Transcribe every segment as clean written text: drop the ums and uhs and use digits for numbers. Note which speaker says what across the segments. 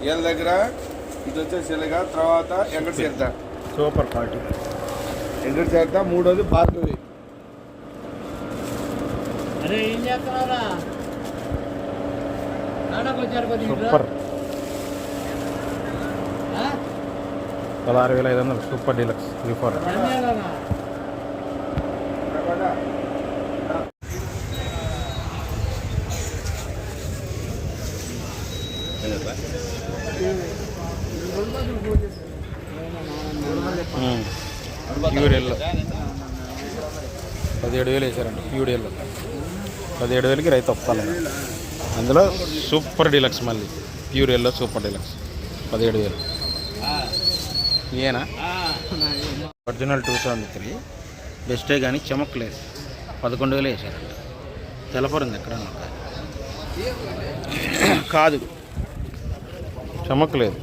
Speaker 1: వీళ్ళ దగ్గర ఇది వచ్చేసి ఇలాగా, తర్వాత ఎంగడి చేద్దా
Speaker 2: సూపర్ క్వాలిటీ,
Speaker 1: ఎంగడి చేద్దా, మూడోది Bhargavi.
Speaker 2: Super 16,500 super deluxe 3/4. Pure yellow 17,000 వేసారండి. ప్యూర్ ఎల్లో 17,000కి రైతు ఒప్పుకోలేదు. అందులో సూపర్ డీలక్స్, మళ్ళీ ప్యూర్ ఎల్లో సూపర్ డీలక్స్ 17,000. ఏనా ఒరిజినల్ 273 బెస్టే కానీ చెమక్కలేదు. 11,000 వేసారంట. తెలపరింది ఎక్కడ కాదు, చెమక్కలేదు.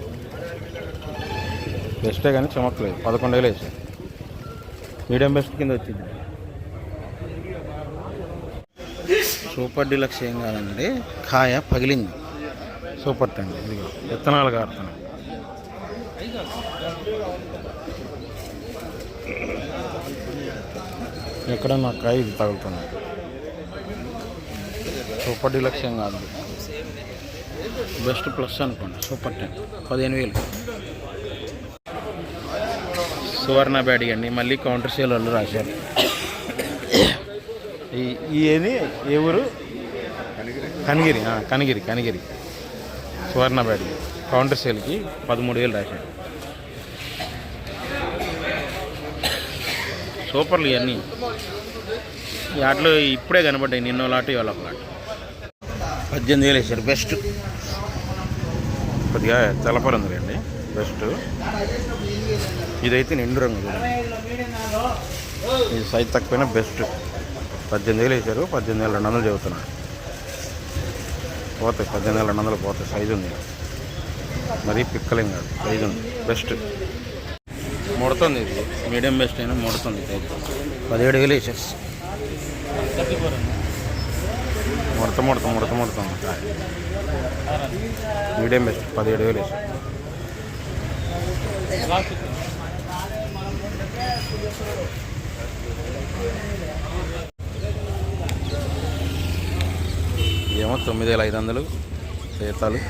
Speaker 2: బెస్టే కానీ చెమక్కలేదు. 11,000 వేసారు. మీడియం బెస్ట్ కింద వచ్చింది. సూపర్ డీలక్స్ ఏం కాదండి, కాయ పగిలింది. సూపర్ టెండి. ఇదిగో విత్తనాలు కారుతున్నాయి. ఎక్కడ నా కాయ ఇది తగులుతుంది. సూపర్ డీలక్స్ ఏం కాదు, బెస్ట్ ప్లస్ అనుకోండి. సూపర్ 10 15,000. సువర్ణ బ్యాడీ అండి. మళ్ళీ కౌంటర్ సేల్ వాళ్ళు రాశారు. ఏది ఏ ఊరు? కనిగిరి. కనిగిరి సువర్ణ బ్యాడీ కౌంటర్ సేల్కి 13,000 రాశారు. సూపర్లు ఇవన్నీ. వాటిలో ఇప్పుడే కనబడ్డాయి. నిన్న లాంటి వాళ్ళ లాంటి 18,000 వేసారు. బెస్ట్ కొద్దిగా తెలపరంది అండి. బెస్ట్ ఇదైతే నిండు రంగు. ఇది సైజ్ తక్కువైనా బెస్ట్. 18,000 వేసారు. 18,200 చెబుతున్నారు. పోతాయి 18,200 పోతాయి. సైజు ఉంది, మరీ పిక్కలేం కాదు. సైజు ఉంది, బెస్ట్. ముడుతుంది. ఇది మీడియం బెస్ట్ అయినా ముడుతుంది. 17,000 వేసేసి ముడుతుంది. మీడియం బెస్ట్ 17,000 వేసారు. ఏమో 9,500 సీతాలు.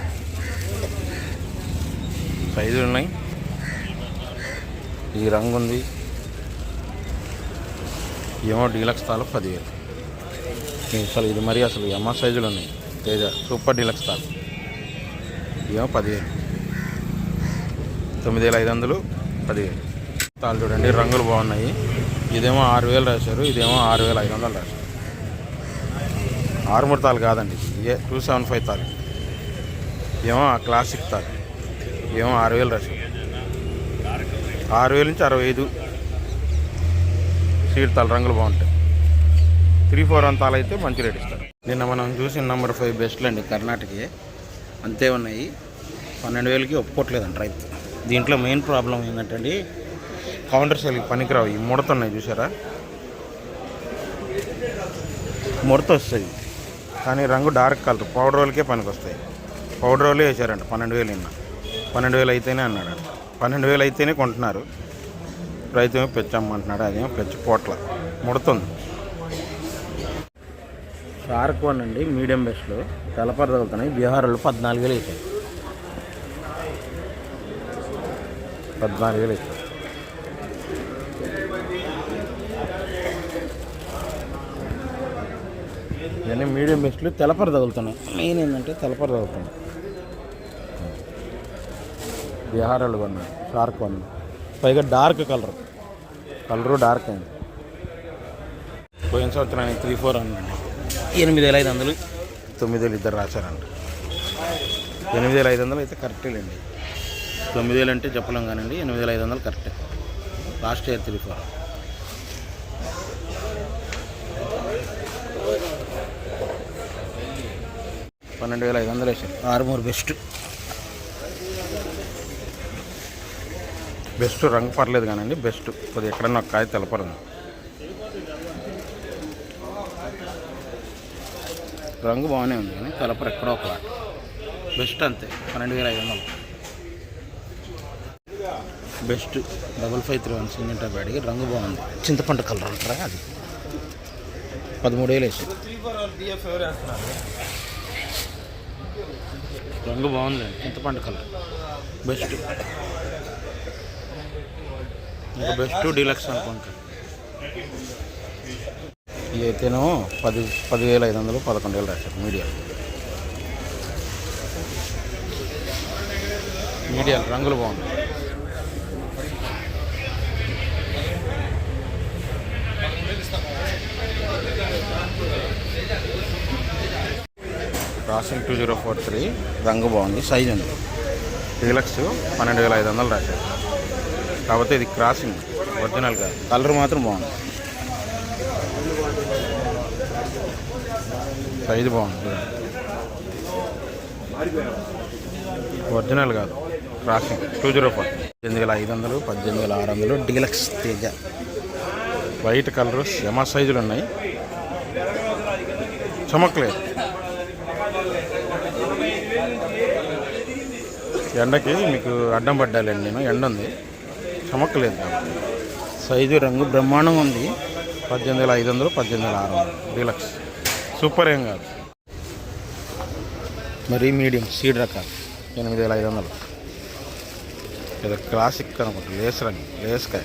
Speaker 2: సైజులు ఉన్నాయి. ఈ రంగు ఉంది. ఏమో డీలక్స్ తాలు 10,000. అసలు ఇది మరీ అసలు ఎమ్మ సైజులు ఉన్నాయి. తేజ సూపర్ డీలక్స్ తాలు ఏమో 10,000. 9,500 10,000 తాళ్ళు చూడండి. రంగులు బాగున్నాయి. ఇదేమో 6,000 రాశారు. ఇదేమో 6,500 రాశారు. 6 తాళ్ళు కాదండి, ఇదే 275 తాళ్ళు. ఏమో క్లాసిక్ తాళ్ళు. ఏమో 6,000 రాశారు. 6,000 నుంచి 65 సీడ్ తాళ్ళు. రంగులు బాగుంటాయి. 3-4 తాళ్ళు అయితే మంచి రేట్ ఇస్తారు. నిన్న మనం చూసిన నెంబర్ 5 బెస్ట్లు అండి. కర్ణాటక అంతే ఉన్నాయి. 12,000కి ఒప్పుకోవట్లేదండి రైతు. దీంట్లో మెయిన్ ప్రాబ్లం ఏంటంటే అండి, కౌంటర్ సేల్కి పనికిరావు. ఈ ముడతున్నాయి చూసారా, ముడత వస్తుంది. కానీ రంగు డార్క్ కలర్. పౌడర్ వాళ్ళకే పనికి వస్తాయి. పౌడర్ వాళ్ళే వేసారంట. 12,000 నిన్న. 12,000 అయితేనే అన్నాడంట. 12,000 అయితేనే కొంటున్నారు. రైతు ఏమో పెచ్చమ్మంటున్నాడు. అదేమో పెచ్చి పోట్ల ముడుతుంది. షార్క్ వన్ అండి. మీడియం బెస్ట్లో తెలపర తగులుతున్నాయి. బీహార్లో 14,000 వేసారు. 14,000 వేసారు. ఇవన్నీ మీడియం బెస్ట్లు తెలపర తగులుతున్నాయి. మెయిన్ ఏంటంటే తెలపర తగులుతున్నాయి. బీహార్లు కొన్నాడు. Shark one. పైగా డార్క్ కలరు డార్క్ అయింది. పోయిన సంవత్సరానికి 3-4 అనండి. 8,500 9,000 ఇద్దరు రాశారంట. 8,500 అయితే కరెక్టేలేండి. 9,000 అంటే చెప్పలేం కానండి. 8,500 కరెక్టే. Last year 3-4. $12,500 వేసారు. 6 బెస్ట్ రంగు పర్లేదు కానండి. బెస్ట్ కొద్దిగా ఎక్కడన్నా ఒక కాయ తెలపరండి. రంగు బాగానే ఉంది కానీ తెలపరు ఎక్కడో ఒక బెస్ట్ అంతే 12,500. బెస్ట్ 5531 సిమెంట్ బ్యాడ్కి రంగు బాగుంది. చింతపండు కలర్ అంటారా అది 13,000 వేసి. రంగు బాగుంది, చింతపండు కలర్ బెస్ట్. ఇంకా బెస్ట్ డీలక్స్ అనుకుంటా. ఇవి అయితేనో 10,500 11,000 రాశారు. మీడియాలు రంగులు బాగుంది. క్రాసింగ్ 2043 రంగు బాగుంది, సైజ్ ఉంది. డీలక్స్ 12,500 రాశారు. కాకపోతే ఇది క్రాసింగ్, ఒరిజినల్ కాదు. కలర్ మాత్రం బాగుంది, సైజు బాగుంది. ఒరిజినల్ కాదు, crossing 204. 18,500 18,600 deluxe Teja. White colour ఎమ సైజులు ఉన్నాయి, చమకలేదు. ఎండకి మీకు అడ్డం పడ్డాలండి, నేను ఎండ ఉంది, చమక్కలేదు. సైజు రంగు బ్రహ్మాండంగా ఉంది. 18,500 18,600 డీలక్స్. సూపర్ ఏం కాదు, మరీ మీడియం సీడ్ రకాలు 8,500. ఏదో క్లాసిక్ అనుకుంటా, లేస్ రంగు, లేస్కాయ.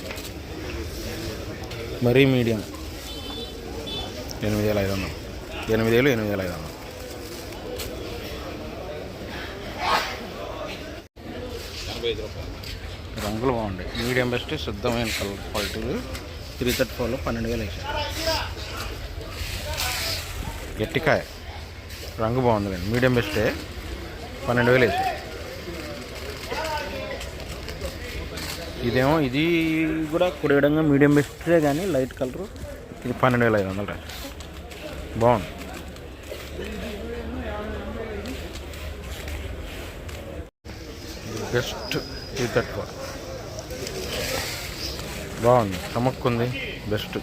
Speaker 2: మరీ మీడియం 8,500 8,500. రంగులు బాగుంటాయి, మీడియం బెస్ట్, శుద్ధమైన కలర్ క్వాలిటీలు. 334లో 12,000 వేసారు. గట్టికాయ రంగు బాగుంది, మీడియం బెస్టే 12,000 వేసారు. ఇదేమో ఇది కూడా కుడేయడంగా మీడియం బెస్టే, కానీ లైట్ కలరు. ఇది 12,500 రాశారు. బాగుంది. బెస్ట్ 334 బాగుంది, చమక్కుంది, బెస్ట్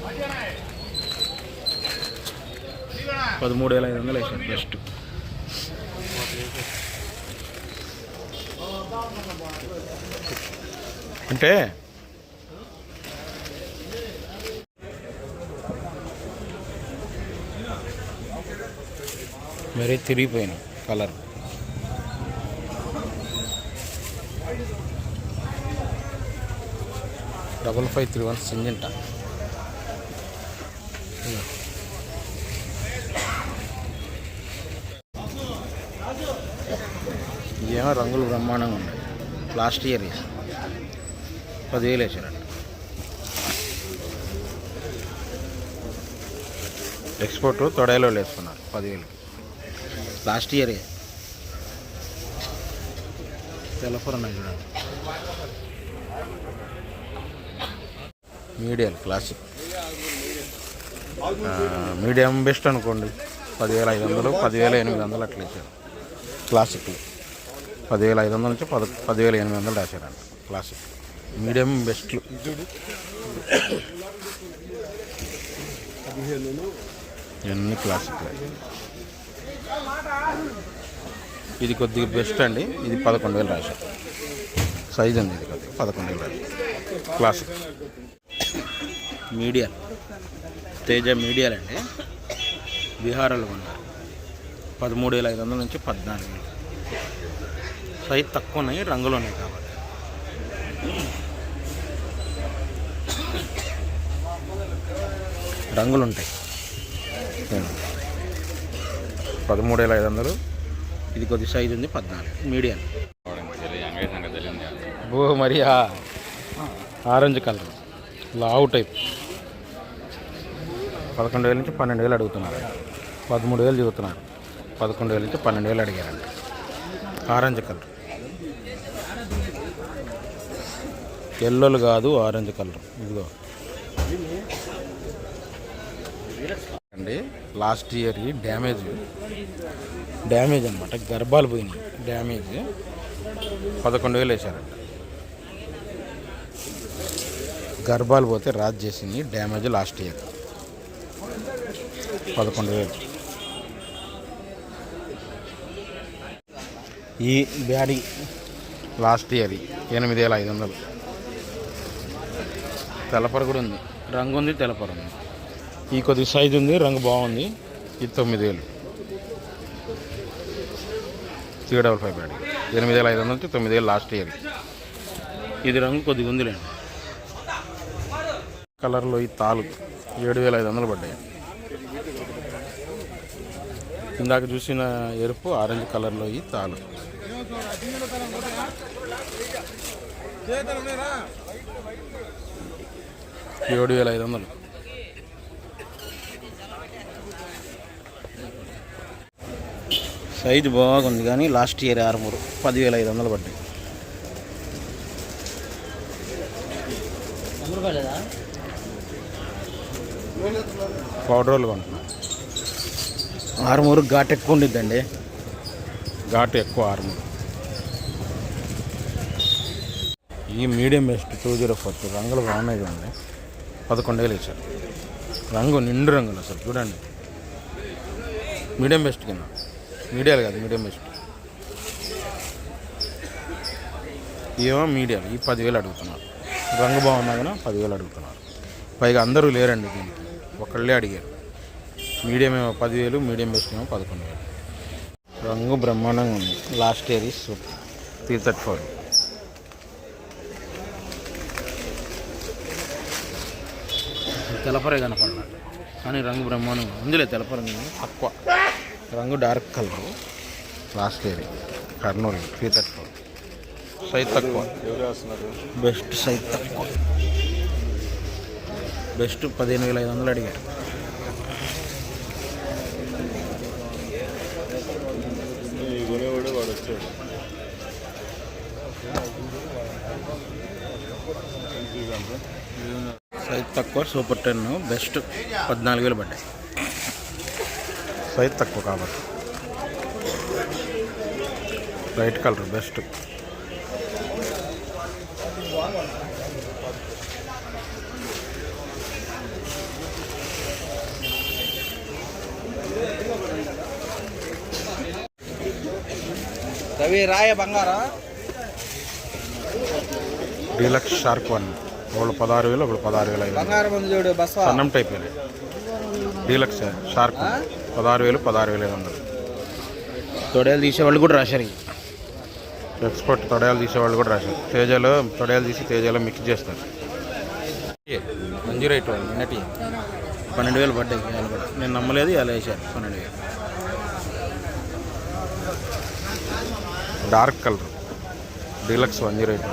Speaker 2: 13,500 వేసారు. బెస్ట్ అంటే మరీ తిరిగిపోయిన కలర్. డబల్ 531 సింజంట. ఏమో రంగులు బ్రహ్మాండంగా ఉన్నాయి. Last year 10,000 వేసారంట. ఎక్స్పోర్ట్ తొడైలో వేసుకున్నారు 10,000. లాస్ట్ ఇయర్ తెల్లఫర్ ఉన్నాయి చూడండి. మీడియం క్లాసిక్, మీడియం బెస్ట్ అనుకోండి. 10,500 10,800 అట్లా వేసారు. క్లాసిక్లు 10,500 నుంచి 10,800 రాశారంట. క్లాసిక్ మీడియం బెస్ట్లు. ఇవన్నీ క్లాసిక్లు. ఇది కొద్దిగా బెస్ట్ అండి, ఇది 11,000 రాశారు. సైజ్ ఉంది, ఇది కొద్దిగా 11,000 రాశారు. క్లాసిక్ మీడియా తేజ మీడియాలు అండి, బీహార్లో ఉన్నారు. 13,500 నుంచి 14,000. సైజ్ తక్కువ ఉన్నాయి, రంగులు ఉన్నాయి కాబట్టి. రంగులు ఉంటాయి. 13,500. ఇది కొద్ది సైజు ఉంది, 14 మీడియం. ఓ మరి ఆరెంజ్ కలర్ లావు టైప్. 11,000 నుంచి 12,000 అడుగుతున్నారు. 13,000 చెబుతున్నారు. 11,000 నుంచి 12,000 అడిగారండి. ఆరెంజ్ కలర్, ఎల్లోలు కాదు, ఆరెంజ్ కలర్. ఇదిగో అండి, లాస్ట్ ఇయర్ డ్యామేజ్ అనమాట. గర్భాలు పోయినాయి, డ్యామేజ్. 11,000 వేసారంట. గర్భాలు పోతే రాజ్ చేసింది, డ్యామేజ్ లాస్ట్ ఇయర్ 11,000. ఈ బ్యాడీ లాస్ట్ ఇయర్ 8,500. తెలపర కూడా ఉంది, రంగు ఉంది, తెలపర ఉంది. ఈ కొద్ది సైజు ఉంది, రంగు బాగుంది. ఇది 9,000. 355 బ్యాడీ 8,500 నుంచి 9,000 లాస్ట్ ఇయర్. ఇది రంగు కొద్దిగా ఉందిలేండి. కలర్లో ఈ తాలు 7,500 పడ్డాయి. ఇందాక చూసిన ఎరుపు ఆరెంజ్ కలర్లో ఈ తాలు 7,500. సైజు బాగుంది కానీ లాస్ట్ ఇయర్ ఆర్మూరు 10,500 పడ్డాయి. పౌడర్ రోల్ కొంటున్నాం. ఆర్మూరు ఘాట్ ఎక్కువ ఉండిద్దండి, ఘాటు ఎక్కువ ఆర్మూరు. ఈ మీడియం బెస్ట్ 204 రంగులు బాగున్నాయి చూడండి. 11,000 ఇచ్చారు. రంగు నిండు రంగులు అసలు చూడండి. మీడియం బెస్ట్ కింద, మీడియాలు కాదు మీడియం బెస్ట్. ఏమో మీడియాలు ఈ 10,000 అడుగుతున్నారు. రంగు బాగున్నా కానీ 10,000 అడుగుతున్నారు. పైగా అందరూ లేరండి దీనికి, ఒకళ్ళే అడిగారు. మీడియం ఏమో 10,000, మీడియం బెస్ట్ ఏమో 11,000. రంగు బ్రహ్మాండంగా ఉంది. Last year 334. తెలపరే కనపడాలి కానీ రంగు బ్రహ్మాండంగా ఉందిలే. తెలపర తక్కువ, రంగు dark colour. Last year Kurnool 334. Size తక్కువ, బెస్ట్ సైజ్ తక్కువ. బెస్ట్ 15,500 అడిగారు. సైజ్ తక్కువ సూపర్ 10 బెస్ట్ 14,000 పడ్డాయి. సైజ్ తక్కువ కాబట్టి. Light colour best.
Speaker 3: రవి రాయ బంగారా
Speaker 2: డీలక్స్ షార్క్ 1 ఒకళ్ళు 16,000, ఒకళ్ళు 16,500.
Speaker 3: బంగారం ఉంది చూడు బస్
Speaker 2: సన్నం టైప్ డీలక్స్ షార్క్ 16,000, 16,500. తొడయాలు తీసేవాళ్ళు కూడా రాశారు. ఎక్స్పోర్ట్ తొడయాలు తీసేవాళ్ళు కూడా రాశారు. తేజాలో తొడయాలు తీసి తేజాలో మిక్స్ చేస్తారు. మంజీ రైట్ వాళ్ళు నిన్నటి 12,000 పడ్డాయి. నేను నమ్మలేదు, అలా వేసారు 12,000. Dark colour deluxe 108.